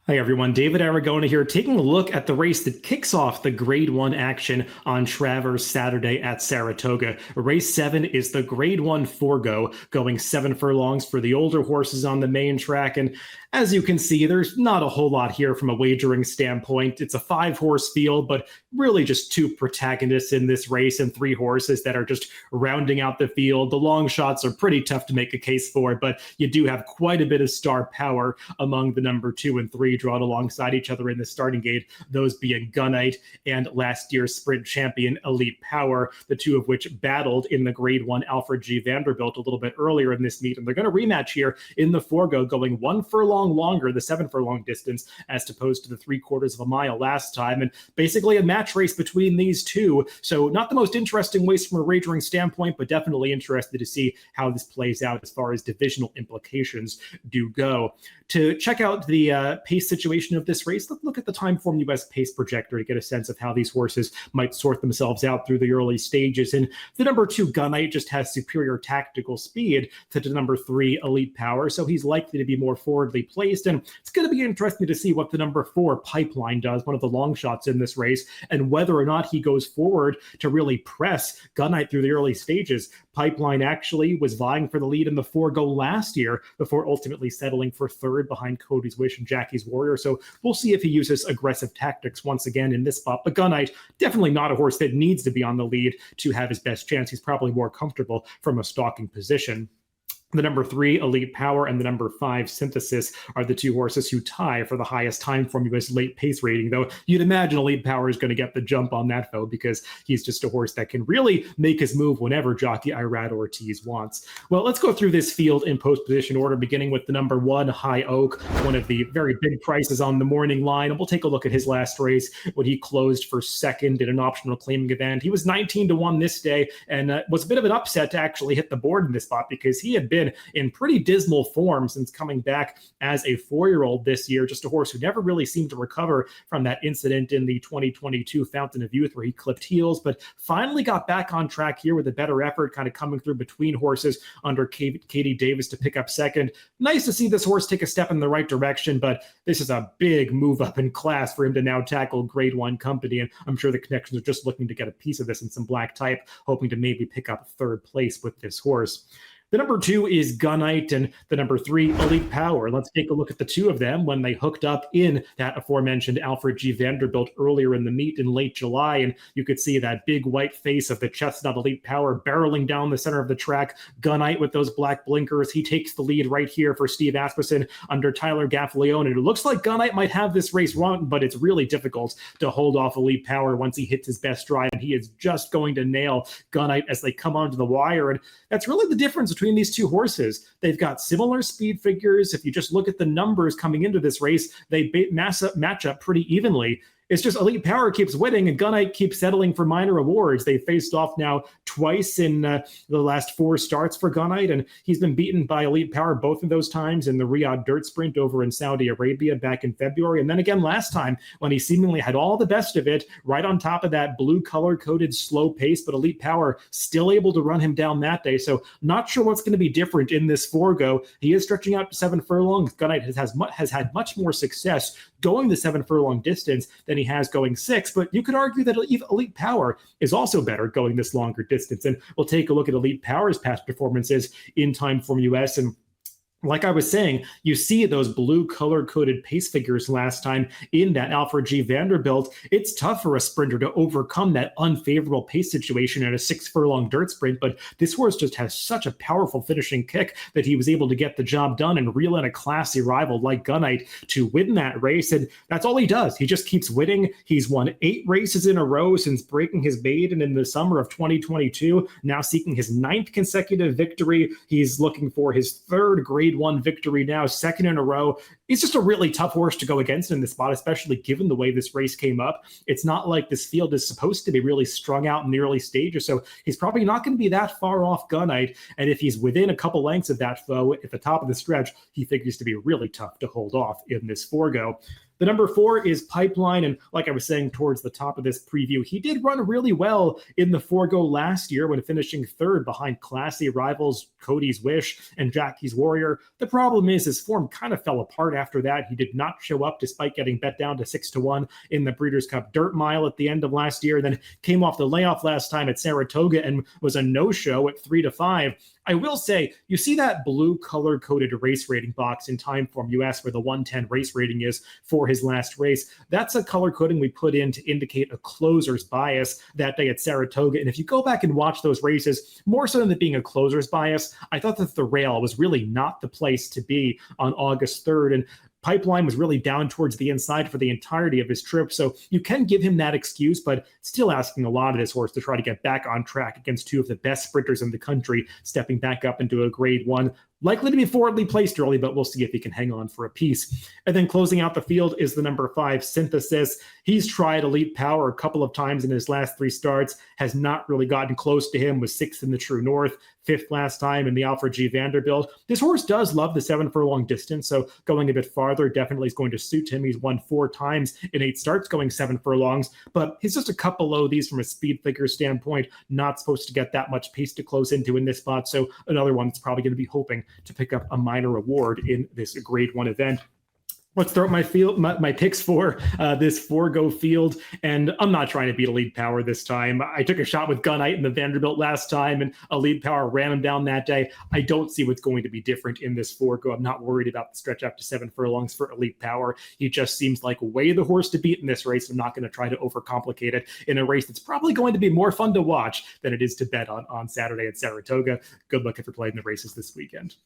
Hi everyone, David Aragona here, taking a look at the race that kicks off the Grade 1 action on Travers Saturday at Saratoga. Race 7 is the Grade 1 Forego, going 7 furlongs for the older horses on the main track. And as you can see, there's not a whole lot here from a wagering standpoint. It's a 5-horse field, but really just 2 protagonists in this race and 3 horses that are just rounding out the field. The long shots are pretty tough to make a case for, but you do have quite a bit of star power among the number 2 and 3 drawn alongside each other in the starting gate, those being Gunite and last year's sprint champion Elite Power, the 2 of which battled in the Grade 1 Alfred G. Vanderbilt a little bit earlier in this meet. And they're going to rematch here in the Forego, going 1 furlong longer, the 7 furlong distance, as opposed to the 3/4 of a mile last time. And basically a match race between these 2. So not the most interesting race from a wagering standpoint, but definitely interested to see how this plays out as far as divisional implications do go. To check out the pace situation of this race, let's look at the Timeform US pace projector to get a sense of how these horses might sort themselves out through the early stages. And the number 2 Gunite just has superior tactical speed to the number 3 Elite Power, so he's likely to be more forwardly placed. And it's going to be interesting to see what the number 4 Pipeline does, one of the long shots in this race, and whether or not he goes forward to really press Gunite through the early stages. Pipeline actually was vying for the lead in the Forego last year before ultimately settling for 3rd behind Cody's Wish and Jackie's Warrior. So we'll see if he uses aggressive tactics once again in this spot. But Gunite, definitely not a horse that needs to be on the lead to have his best chance. He's probably more comfortable from a stalking position. The number 3 Elite Power and the number 5 Synthesis are the 2 horses who tie for the highest Timeform US late pace rating, though you'd imagine Elite Power is going to get the jump on that, though, because he's just a horse that can really make his move whenever jockey Irad Ortiz wants. Well, let's go through this field in post-position order, beginning with the number 1 High Oak, one of the very big prices on the morning line. And we'll take a look at his last race when he closed for 2nd in an optional claiming event. He was 19-1 this day, and was a bit of an upset to actually hit the board in this spot because he had been in pretty dismal form since coming back as a 4-year-old this year. Just a horse who never really seemed to recover from that incident in the 2022 Fountain of Youth where he clipped heels, but finally got back on track here with a better effort, kind of coming through between horses under Katie Davis to pick up 2nd. Nice to see this horse take a step in the right direction, but this is a big move up in class for him to now tackle Grade 1 company, and I'm sure the connections are just looking to get a piece of this in some black type, hoping to maybe pick up 3rd place with this horse. The number 2 is Gunite and the number 3 Elite Power. Let's take a look at the 2 of them when they hooked up in that aforementioned Alfred G. Vanderbilt earlier in the meet in late July. And you could see that big white face of the chestnut Elite Power barreling down the center of the track. Gunite with those black blinkers. He takes the lead right here for Steve Asmussen under Tyler Gaffalione. And it looks like Gunite might have this race won, but it's really difficult to hold off Elite Power once he hits his best stride. And he is just going to nail Gunite as they come onto the wire. And that's really the difference between these 2 horses. They've got similar speed figures. If you just look at the numbers coming into this race, they match up pretty evenly. It's just Elite Power keeps winning and Gunite keeps settling for minor awards. They faced off now twice in the last 4 starts for Gunite, and he's been beaten by Elite Power both of those times in the Riyadh Dirt Sprint over in Saudi Arabia back in February, and then again last time when he seemingly had all the best of it right on top of that blue color-coded slow pace, but Elite Power still able to run him down that day. So not sure what's going to be different in this Forego. He is stretching out to 7 furlongs. Gunite has had much more success going the 7 furlong distance than he has going 6, but you could argue that Elite Power is also better going this longer distance. And we'll take a look at Elite Power's past performances in Timeform US. And like I was saying, you see those blue color-coded pace figures last time in that Alfred G. Vanderbilt. It's tough for a sprinter to overcome that unfavorable pace situation in a 6 furlong dirt sprint, but this horse just has such a powerful finishing kick that he was able to get the job done and reel in a classy rival like Gunite to win that race. And that's all he does. He just keeps winning. He's won 8 races in a row since breaking his maiden in the summer of 2022, now seeking his 9th consecutive victory. He's looking for his 3rd Grade 1 victory now, 2nd in a row. He's just a really tough horse to go against in this spot, especially given the way this race came up. It's not like this field is supposed to be really strung out in the early stages, so he's probably not going to be that far off Gunite. And if he's within a couple lengths of that foe at the top of the stretch, he figures to be really tough to hold off in this Forego. The number 4 is Pipeline, and like I was saying towards the top of this preview, he did run really well in the Forego last year when finishing third behind classy rivals Cody's Wish and Jackie's Warrior. The problem is his form kind of fell apart after that. He did not show up despite getting bet down to 6-1 in the Breeders' Cup Dirt Mile at the end of last year, then came off the layoff last time at Saratoga and was a no-show at 3-5. I will say, you see that blue color-coded race rating box in Timeform. You asked where the 110 race rating is for his last race. That's a color coding we put in to indicate a closer's bias that day at Saratoga. And if you go back and watch those races, more so than it being a closer's bias, I thought that the rail was really not the place to be on August 3rd. And Pipeline was really down towards the inside for the entirety of his trip. So you can give him that excuse, but still asking a lot of this horse to try to get back on track against two of the best sprinters in the country, stepping back up into a grade 1. Likely to be forwardly placed early, but we'll see if he can hang on for a piece. And then closing out the field is the number 5, Synthesis. He's tried Elite Power a couple of times in his last 3 starts, has not really gotten close to him, was 6th in the True North, 5th last time in the Alfred G. Vanderbilt. This horse does love the 7 furlong distance, so going a bit farther definitely is going to suit him. He's won 4 times in 8 starts going 7 furlongs, but he's just a cup below these from a speed figure standpoint, not supposed to get that much pace to close into in this spot, so another one that's probably going to be hoping to pick up a minor award in this grade 1 event. Let's throw out my picks for this Forego field, and I'm not trying to beat Elite Power this time. I took a shot with Gunite in the Vanderbilt last time, and Elite Power ran him down that day. I don't see what's going to be different in this Forego. I'm not worried about the stretch up to 7 furlongs for Elite Power. He just seems like way the horse to beat in this race. I'm not going to try to overcomplicate it in a race that's probably going to be more fun to watch than it is to bet on Saturday at Saratoga. Good luck if you're playing the races this weekend.